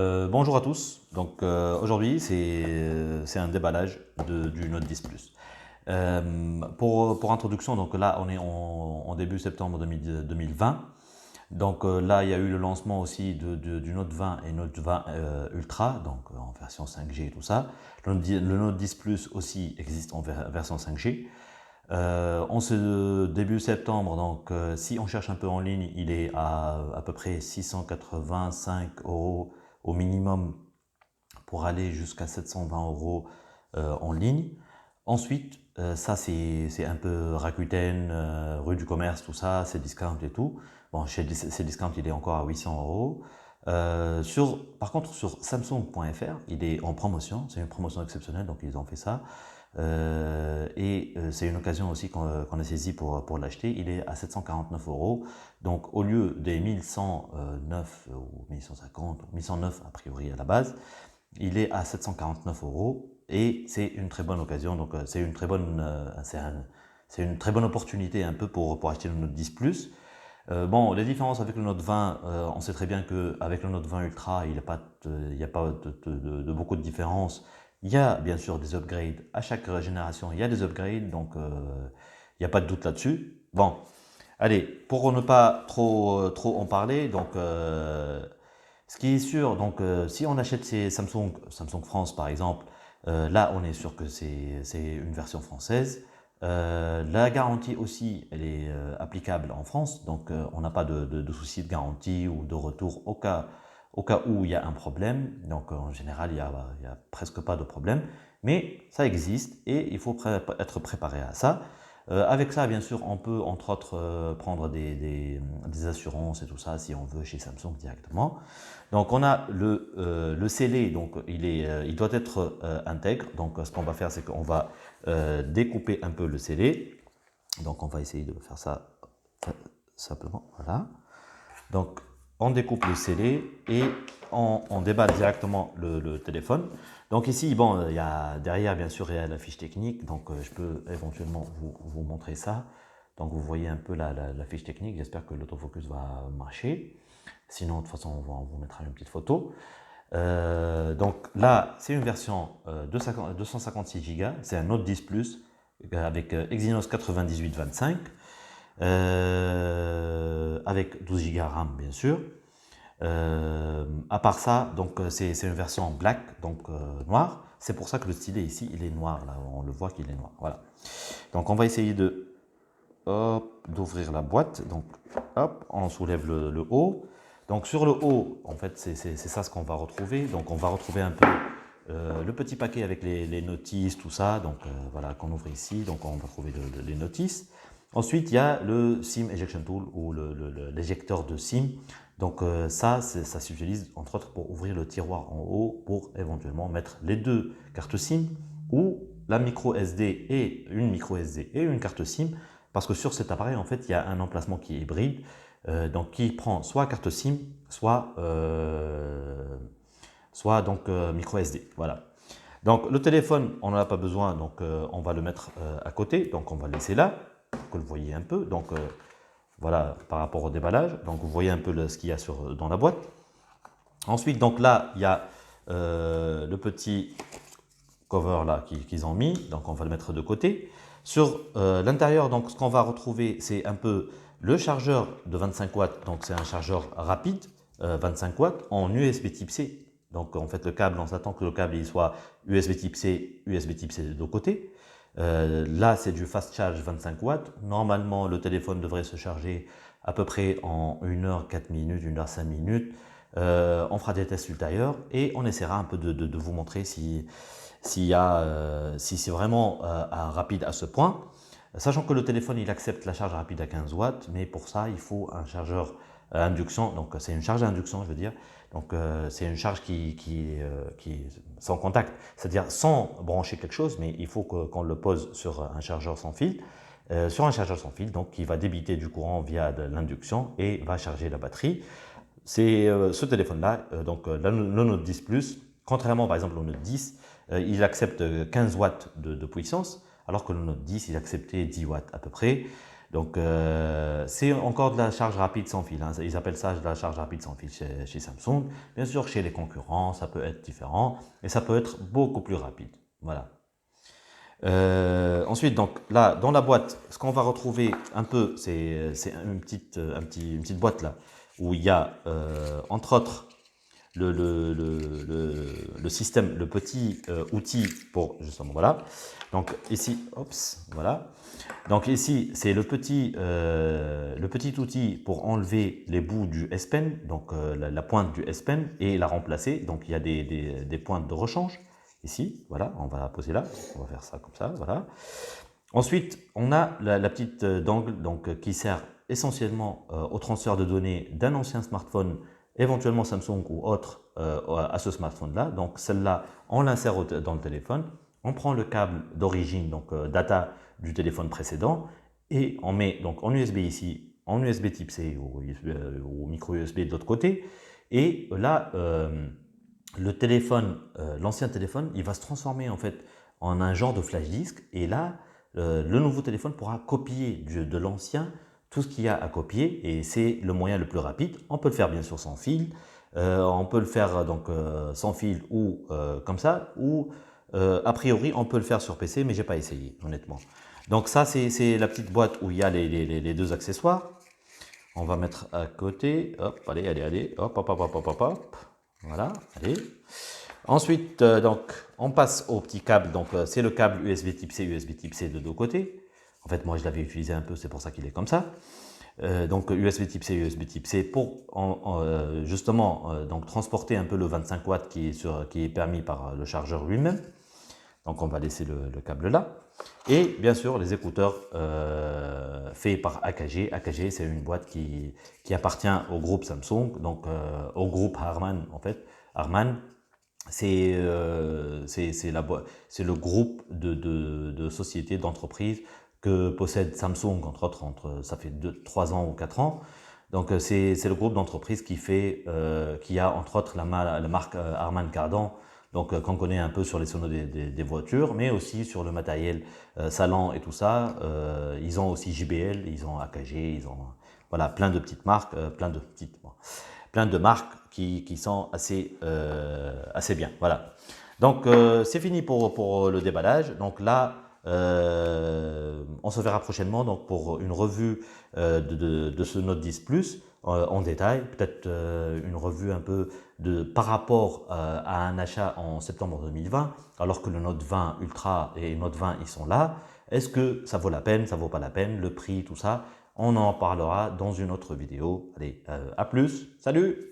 Bonjour à tous. Donc aujourd'hui c'est un déballage du Note 10 Plus. Pour introduction, donc là on est en début septembre 2020. Donc là il y a eu le lancement aussi du Note 20 et Note 20 Ultra, donc en version 5G et tout ça. Le Note 10 Plus aussi existe en version 5G. En ce début septembre, donc si on cherche un peu en ligne, il est à peu près 685 € au minimum pour aller jusqu'à 720 € en ligne. Ensuite, ça c'est un peu Rakuten, rue du commerce, tout ça, c'est discount et tout. Bon, chez discount, il est encore à 800 €. Par contre, sur Samsung.fr, il est en promotion. C'est une promotion exceptionnelle, donc ils ont fait ça. C'est une occasion aussi qu'on a saisi pour l'acheter. Il est à 749 €. Donc, au lieu des 1109 ou 1150, 1109 a priori à la base, il est à 749 € et c'est une très bonne occasion. Donc, c'est une très bonne opportunité un peu pour acheter le Note 10 Plus. Bon, les différences avec le Note 20, on sait très bien qu'avec le Note 20 Ultra, il n'y a pas de beaucoup de différences. Il y a bien sûr des upgrades. À chaque génération, il y a des upgrades, donc il n'y a pas de doute là-dessus. Bon, allez, pour ne pas trop en parler, donc ce qui est sûr, donc si on achète ces Samsung France par exemple, là on est sûr que c'est une version française. La garantie aussi, elle est applicable en France, donc on n'a pas de souci de garantie ou de retour au cas où il y a un problème. Donc en général, il y a presque pas de problème, mais ça existe et il faut être préparé à ça. Avec ça, bien sûr, on peut entre autres prendre des assurances et tout ça si on veut chez Samsung directement. Donc on a le scellé, donc il doit être intègre. Donc ce qu'on va faire, c'est qu'on va découper un peu le scellé. Donc on va essayer de faire ça simplement, voilà. Donc on découpe le scellé et on déballe directement le téléphone. Donc ici, bon, il y a derrière bien sûr il y a la fiche technique, donc je peux éventuellement vous montrer ça. Donc vous voyez un peu la fiche technique, j'espère que l'autofocus va marcher. Sinon, de toute façon, on vous mettra une petite photo. Donc là, c'est une version 256 Go, c'est un Note 10 Plus avec Exynos 9825, avec 12 Go RAM bien sûr. À part ça, donc c'est une version black, donc noir. C'est pour ça que le stylet ici, il est noir, là, on le voit qu'il est noir. Voilà. Donc on va essayer d'ouvrir la boîte. Donc hop, on soulève le haut. Donc sur le haut, en fait, c'est ça ce qu'on va retrouver. Donc on va retrouver un peu le petit paquet avec les notices, tout ça. Donc voilà, qu'on ouvre ici. Donc on va trouver les notices. Ensuite, il y a le SIM Ejection Tool ou l'éjecteur de SIM. Donc ça s'utilise entre autres pour ouvrir le tiroir en haut pour éventuellement mettre les deux cartes SIM ou la micro SD et une micro SD et une carte SIM. Parce que sur cet appareil, en fait, il y a un emplacement qui est hybride, donc qui prend soit carte SIM, soit donc micro SD. Voilà. Donc le téléphone, on n'en a pas besoin, donc on va le mettre à côté. Donc on va le laisser là, pour que vous voyez un peu. Donc voilà, par rapport au déballage. Donc vous voyez un peu ce qu'il y a dans la boîte. Ensuite, donc là, il y a le petit cover là qu'ils ont mis. Donc on va le mettre de côté. Sur l'intérieur, donc ce qu'on va retrouver, c'est un peu le chargeur de 25 watts. Donc c'est un chargeur rapide, 25 watts en USB type C. Donc en fait le câble, on s'attend que le câble il soit USB type C, USB type C de deux côtés. Là c'est du fast charge 25 watts. Normalement le téléphone devrait se charger à peu près en 1 heure 4 minutes, 1 heure 5 minutes. On fera des tests ultérieurs et on essaiera un peu de vous montrer si c'est vraiment rapide à ce point. Sachant que le téléphone il accepte la charge rapide à 15 watts, mais pour ça il faut un chargeur induction, donc c'est une charge à induction je veux dire, donc c'est une charge qui est sans contact, c'est-à-dire sans brancher quelque chose, mais il faut qu'on le pose sur un chargeur sans fil, donc qui va débiter du courant via de l'induction et va charger la batterie. C'est ce téléphone-là, le Note 10 Plus, contrairement par exemple au Note 10, il accepte 15 watts de puissance, alors que le Note 10, il acceptait 10 watts à peu près. Donc, c'est encore de la charge rapide sans fil, hein. Ils appellent ça de la charge rapide sans fil chez Samsung. Bien sûr, chez les concurrents, ça peut être différent et ça peut être beaucoup plus rapide. Voilà. Ensuite, donc là, dans la boîte, ce qu'on va retrouver un peu, c'est une petite boîte là, où il y a, entre autres, le système, le petit outil pour justement, voilà. Donc ici, ops, voilà. Donc ici, c'est le petit outil pour enlever les bouts du S Pen, donc la pointe du S Pen et la remplacer. Donc il y a des pointes de rechange ici, voilà, on va la poser là, on va faire ça comme ça, voilà. Ensuite, on a la petite dongle donc, qui sert essentiellement au transfert de données d'un ancien smartphone, éventuellement Samsung ou autre, à ce smartphone-là. Donc celle-là, on l'insère dans le téléphone, on prend le câble d'origine, donc data du téléphone précédent, et on met donc en USB ici, en USB type C ou micro USB de l'autre côté, et là, le téléphone, l'ancien téléphone, il va se transformer en fait en un genre de flash disk, et là, le nouveau téléphone pourra copier de l'ancien tout ce qu'il y a à copier, et c'est le moyen le plus rapide. On peut le faire bien sûr sans fil, on peut le faire donc sans fil ou comme ça, ou a priori on peut le faire sur PC, mais j'ai pas essayé honnêtement. Donc ça c'est la petite boîte où il y a les deux accessoires. On va mettre à côté, hop, allez, hop, hop, hop, hop, hop, hop, hop. Voilà, allez. Ensuite, donc, on passe au petit câble. Donc, c'est le câble USB type C, USB type C de deux côtés. En fait, moi, je l'avais utilisé un peu, c'est pour ça qu'il est comme ça. Donc, USB type C, USB type C pour justement donc, transporter un peu le 25 watts qui est permis par le chargeur lui-même. Donc, on va laisser le câble là. Et bien sûr, les écouteurs faits par AKG. AKG, c'est une boîte qui appartient au groupe Samsung, donc au groupe Harman en fait. Harman, c'est le groupe de sociétés, d'entreprises que possède Samsung, entre autres, ça fait 3 ans ou 4 ans. Donc c'est le groupe d'entreprises qui a entre autres la marque Harman Kardon, donc qu'on connaît un peu sur les sonos des voitures, mais aussi sur le matériel salon et tout ça. Ils ont aussi JBL, ils ont AKG, ils ont voilà, plein de petites marques, plein de marques qui sont assez bien. Voilà. Donc c'est fini pour le déballage. Donc là, on se verra prochainement donc, pour une revue de ce Note 10 Plus en détail, peut-être une revue un peu par rapport à un achat en septembre 2020, alors que le Note 20 Ultra et le Note 20 ils sont là. Est-ce que ça vaut la peine, ça vaut pas la peine, le prix, tout ça, on en parlera dans une autre vidéo. Allez, à plus, salut!